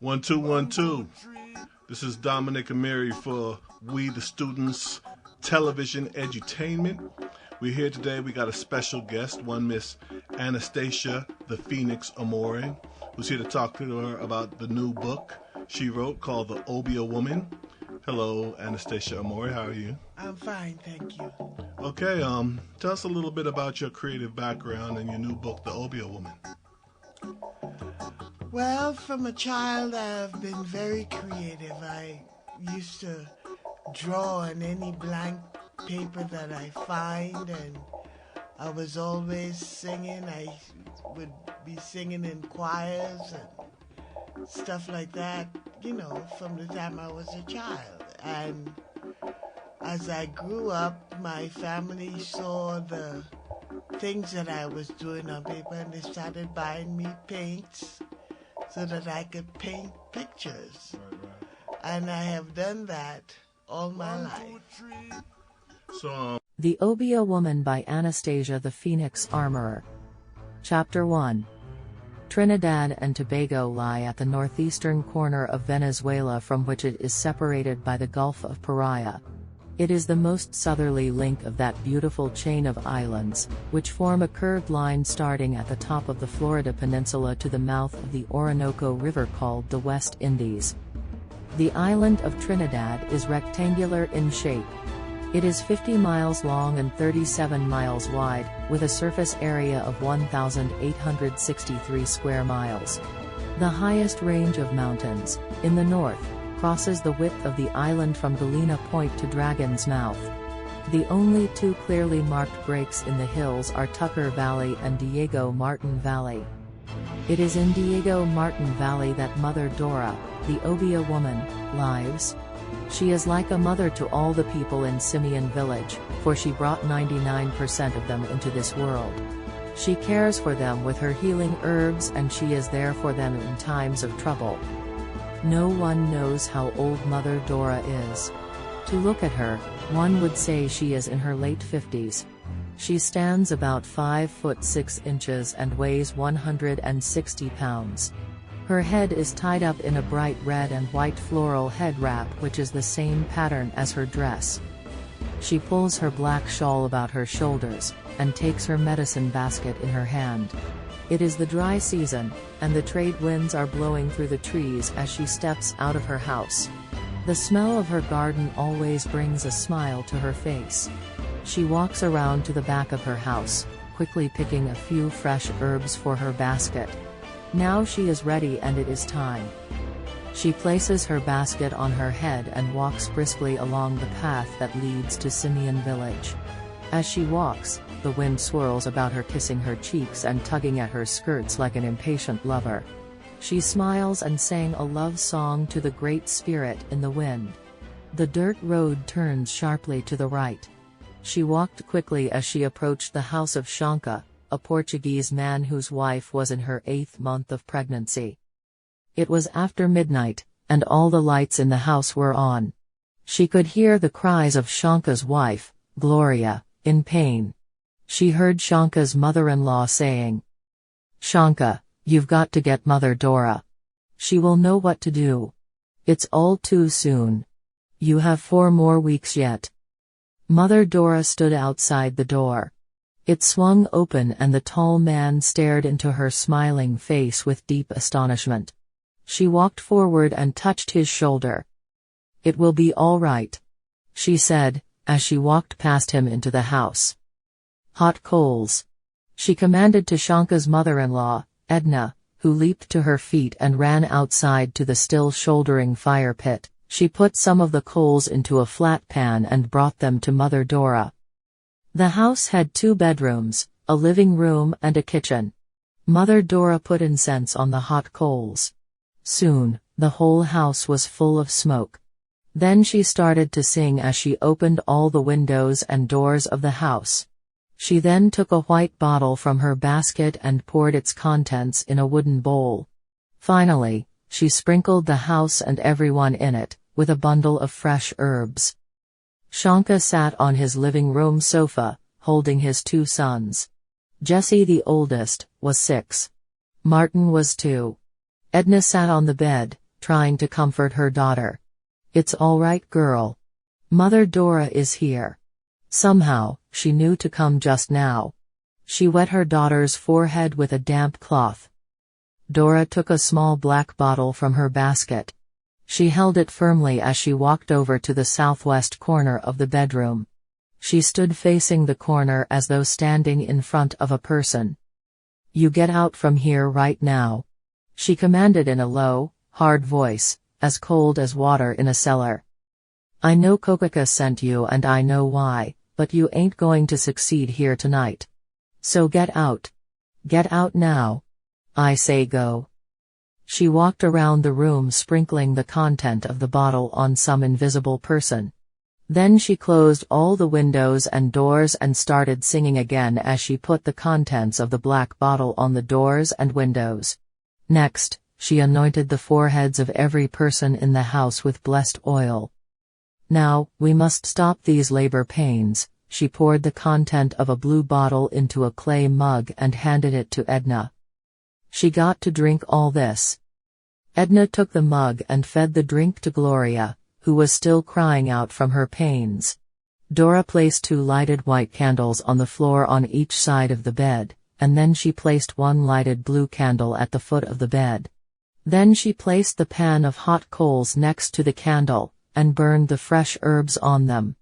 One, two, one, two. This is Dominic and Mary for We the Students Television Edutainment. We're here today. We got a special guest, one Miss Anastasia the Phoenix Armourer, who's here to talk to her about the new book she wrote called The Obeah Woman. Hello, Anastasia Armourer. How are you? I'm fine, thank you. Okay, tell us a little bit about your creative background and your new book, The Obeah Woman. Well, from a child, I've been very creative. I used to draw on any blank paper that I find, and I was always singing. I would be singing in choirs and stuff like that, from the time I was a child. And as I grew up, my family saw the things that I was doing on paper, and they started buying me paints so that I could paint pictures. Right. And I have done that all my life. So, The Obeah Woman by Anastasia the Phoenix Armourer. Chapter 1. Trinidad and Tobago lie at the northeastern corner of Venezuela, from which it is separated by the Gulf of Paria. It is the most southerly link of that beautiful chain of islands, which form a curved line starting at the top of the Florida Peninsula to the mouth of the Orinoco River called the West Indies. The island of Trinidad is rectangular in shape. It is 50 miles long and 37 miles wide, with a surface area of 1,863 square miles. The highest range of mountains, in the north, crosses the width of the island from Galena Point to Dragon's Mouth. The only two clearly marked breaks in the hills are Tucker Valley and Diego Martin Valley. It is in Diego Martin Valley that Mother Dora, the Obeah Woman, lives. She is like a mother to all the people in Simeon Village, for she brought 99% of them into this world. She cares for them with her healing herbs, and she is there for them in times of trouble. No one knows how old Mother Dora is. To look at her, one would say she is in her late 50s. She stands about 5 foot 6 inches and weighs 160 pounds. Her head is tied up in a bright red and white floral head wrap, which is the same pattern as her dress. She pulls her black shawl about her shoulders, and takes her medicine basket in her hand. It is the dry season, and the trade winds are blowing through the trees as she steps out of her house. The smell of her garden always brings a smile to her face. She walks around to the back of her house, quickly picking a few fresh herbs for her basket. Now she is ready and it is time. She places her basket on her head and walks briskly along the path that leads to Simeon Village. As she walks, the wind swirls about her, kissing her cheeks and tugging at her skirts like an impatient lover. She smiles and sang a love song to the Great Spirit in the wind. The dirt road turns sharply to the right. She walked quickly as she approached the house of Shanka, a Portuguese man whose wife was in her 8th month of pregnancy. It was after midnight, and all the lights in the house were on. She could hear the cries of Shanka's wife, Gloria, in pain. She heard Shanka's mother-in-law saying, "Shanka, you've got to get Mother Dora. She will know what to do. It's all too soon. You have 4 more weeks yet." Mother Dora stood outside the door. It swung open and the tall man stared into her smiling face with deep astonishment. She walked forward and touched his shoulder. "It will be all right," she said, as she walked past him into the house. "Hot coals," she commanded to Shanka's mother-in-law, Edna, who leaped to her feet and ran outside to the still shouldering fire pit. She put some of the coals into a flat pan and brought them to Mother Dora. The house had 2 bedrooms, a living room and a kitchen. Mother Dora put incense on the hot coals. Soon, the whole house was full of smoke. Then she started to sing as she opened all the windows and doors of the house. She then took a white bottle from her basket and poured its contents in a wooden bowl. Finally, she sprinkled the house and everyone in it with a bundle of fresh herbs. Shanka sat on his living room sofa, holding his 2 sons. Jesse, the oldest, was 6. Martin was 2. Edna sat on the bed, trying to comfort her daughter. "It's all right, girl. Mother Dora is here." Somehow, she knew to come just now. She wet her daughter's forehead with a damp cloth. Dora took a small black bottle from her basket. She held it firmly as she walked over to the southwest corner of the bedroom. She stood facing the corner as though standing in front of a person. "You get out from here right now," she commanded in a low, hard voice, as cold as water in a cellar. "I know Kokaka sent you and I know why, but you ain't going to succeed here tonight. So get out. Get out now. I say go." She walked around the room sprinkling the content of the bottle on some invisible person. Then she closed all the windows and doors and started singing again as she put the contents of the black bottle on the doors and windows. Next, she anointed the foreheads of every person in the house with blessed oil. "Now, we must stop these labor pains." She poured the content of a blue bottle into a clay mug and handed it to Edna. "She got to drink all this." Edna took the mug and fed the drink to Gloria, who was still crying out from her pains. Dora placed 2 lighted white candles on the floor on each side of the bed, and then she placed 1 lighted blue candle at the foot of the bed. Then she placed the pan of hot coals next to the candle, and burned the fresh herbs on them.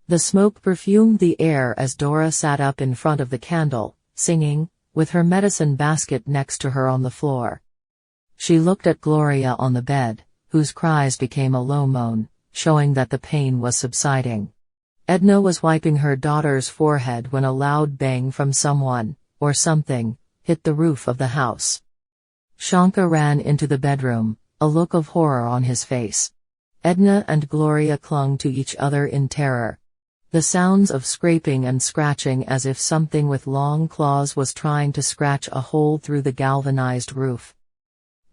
The smoke perfumed the air as Dora sat up in front of the candle, singing, with her medicine basket next to her on the floor. She looked at Gloria on the bed, whose cries became a low moan, showing that the pain was subsiding. Edna was wiping her daughter's forehead when a loud bang from someone, or something, hit the roof of the house. Shanka ran into the bedroom, a look of horror on his face. Edna and Gloria clung to each other in terror. The sounds of scraping and scratching as if something with long claws was trying to scratch a hole through the galvanized roof.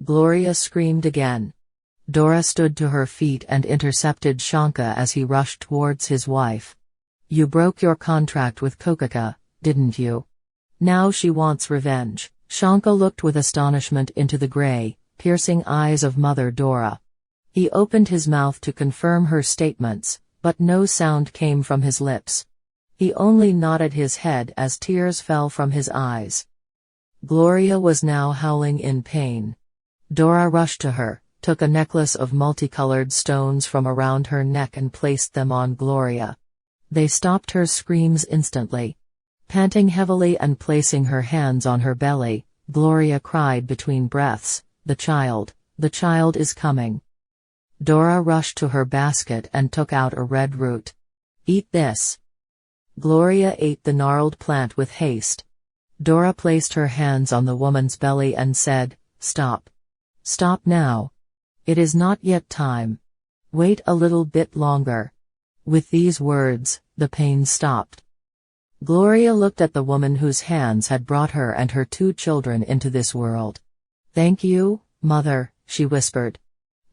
Gloria screamed again. Dora stood to her feet and intercepted Shanka as he rushed towards his wife. "You broke your contract with Kokaka, didn't you? Now she wants revenge." Shanka looked with astonishment into the gray, piercing eyes of Mother Dora. He opened his mouth to confirm her statements, but no sound came from his lips. He only nodded his head as tears fell from his eyes. Gloria was now howling in pain. Dora rushed to her, took a necklace of multicolored stones from around her neck and placed them on Gloria. They stopped her screams instantly. Panting heavily and placing her hands on her belly, Gloria cried between breaths, the child is coming." Dora rushed to her basket and took out a red root. "Eat this." Gloria ate the gnarled plant with haste. Dora placed her hands on the woman's belly and said, "Stop. Stop now. It is not yet time. Wait a little bit longer." With these words, the pain stopped. Gloria looked at the woman whose hands had brought her and her 2 children into this world. "Thank you, Mother," she whispered.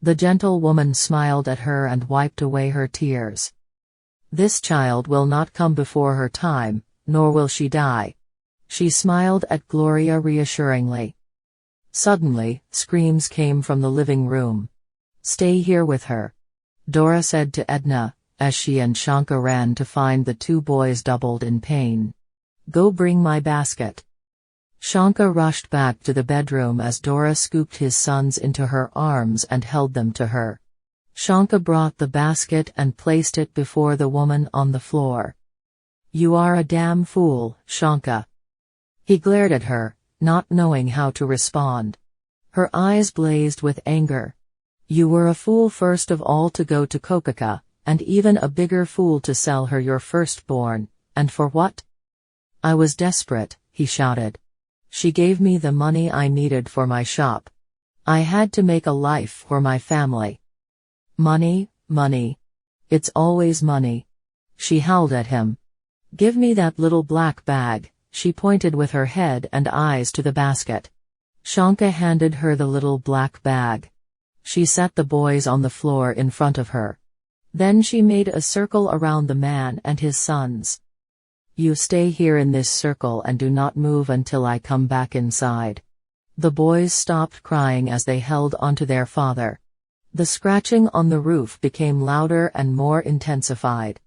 The gentle woman smiled at her and wiped away her tears. "This child will not come before her time, nor will she die." She smiled at Gloria reassuringly. Suddenly, screams came from the living room. "Stay here with her," Dora said to Edna, as she and Shanka ran to find the 2 boys doubled in pain. "Go bring my basket." Shanka rushed back to the bedroom as Dora scooped his sons into her arms and held them to her. Shanka brought the basket and placed it before the woman on the floor. "You are a damn fool, Shanka." He glared at her, not knowing how to respond. Her eyes blazed with anger. "You were a fool first of all to go to Kokaka, and even a bigger fool to sell her your firstborn, and for what?" "I was desperate," he shouted. "She gave me the money I needed for my shop. I had to make a life for my family." "Money, money. It's always money." She howled at him. "Give me that little black bag." She pointed with her head and eyes to the basket. Shanka handed her the little black bag. She set the boys on the floor in front of her. Then she made a circle around the man and his sons. "You stay here in this circle and do not move until I come back inside." The boys stopped crying as they held onto their father. The scratching on the roof became louder and more intensified.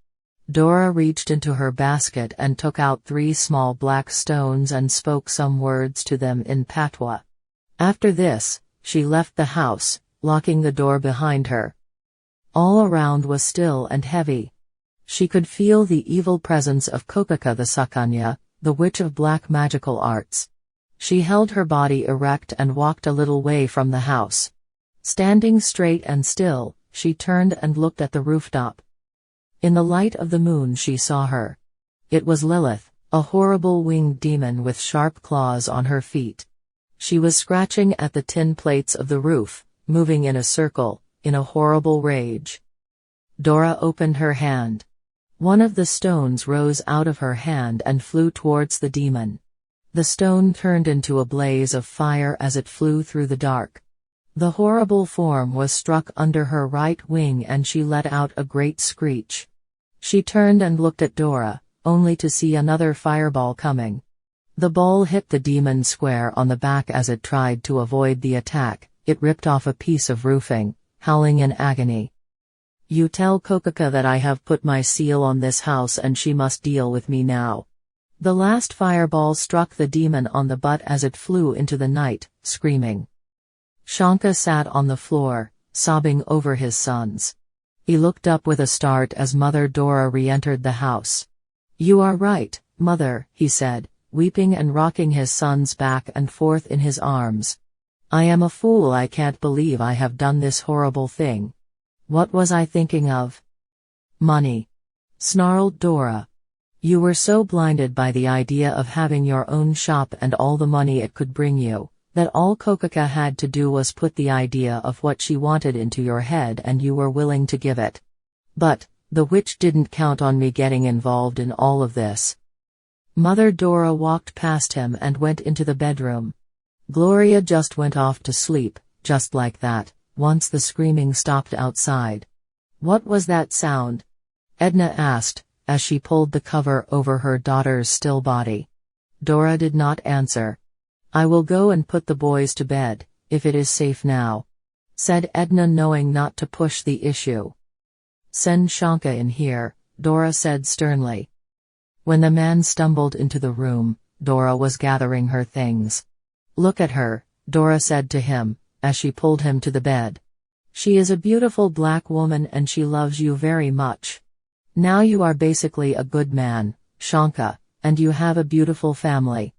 Dora reached into her basket and took out 3 small black stones and spoke some words to them in patois. After this, she left the house, locking the door behind her. All around was still and heavy. She could feel the evil presence of Kokaka the Sakanya, the witch of black magical arts. She held her body erect and walked a little way from the house. Standing straight and still, she turned and looked at the rooftop. In the light of the moon she saw her. It was Lilith, a horrible winged demon with sharp claws on her feet. She was scratching at the tin plates of the roof, moving in a circle, in a horrible rage. Dora opened her hand. One of the stones rose out of her hand and flew towards the demon. The stone turned into a blaze of fire as it flew through the dark. The horrible form was struck under her right wing and she let out a great screech. She turned and looked at Dora, only to see another fireball coming. The ball hit the demon square on the back as it tried to avoid the attack. It ripped off a piece of roofing, howling in agony. "You tell Kokaka that I have put my seal on this house and she must deal with me now." The last fireball struck the demon on the butt as it flew into the night, screaming. Shanka sat on the floor, sobbing over his sons. He looked up with a start as Mother Dora re-entered the house. "You are right, Mother," he said, weeping and rocking his sons back and forth in his arms. "I am a fool. I can't believe I have done this horrible thing. What was I thinking of?" "Money," snarled Dora. "You were so blinded by the idea of having your own shop and all the money it could bring you, that all Kokaka had to do was put the idea of what she wanted into your head and you were willing to give it. But, the witch didn't count on me getting involved in all of this." Mother Dora walked past him and went into the bedroom. Gloria just went off to sleep, just like that, once the screaming stopped outside. "What was that sound?" Edna asked, as she pulled the cover over her daughter's still body. Dora did not answer. "I will go and put the boys to bed, if it is safe now," said Edna, knowing not to push the issue. "Send Shanka in here," Dora said sternly. When the man stumbled into the room, Dora was gathering her things. "Look at her," Dora said to him, as she pulled him to the bed. "She is a beautiful black woman and she loves you very much. Now you are basically a good man, Shanka, and you have a beautiful family.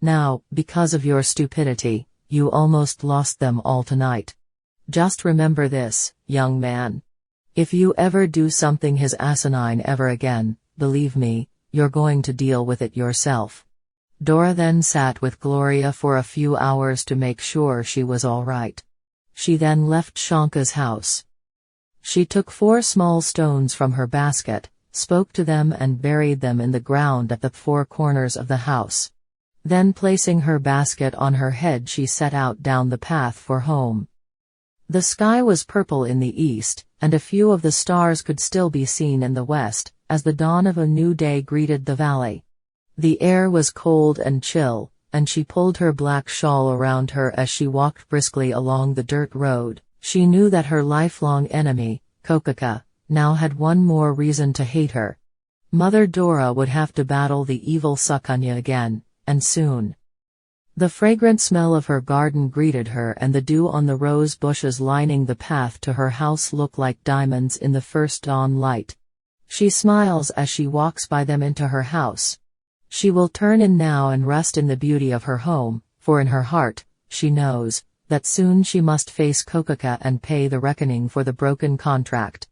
Now, because of your stupidity, you almost lost them all tonight. Just remember this, young man. If you ever do something his asinine ever again, believe me, you're going to deal with it yourself." Dora then sat with Gloria for a few hours to make sure she was all right. She then left Shanka's house. She took 4 small stones from her basket, spoke to them and buried them in the ground at the 4 corners of the house. Then placing her basket on her head she set out down the path for home. The sky was purple in the east, and a few of the stars could still be seen in the west, as the dawn of a new day greeted the valley. The air was cold and chill, and she pulled her black shawl around her as she walked briskly along the dirt road. She knew that her lifelong enemy, Kokaka, now had one more reason to hate her. Mother Dora would have to battle the evil Sakanya again, and soon. The fragrant smell of her garden greeted her, and the dew on the rose bushes lining the path to her house looked like diamonds in the first dawn light. She smiles as she walks by them into her house. She will turn in now and rest in the beauty of her home, for in her heart, she knows that soon she must face Kokaka and pay the reckoning for the broken contract.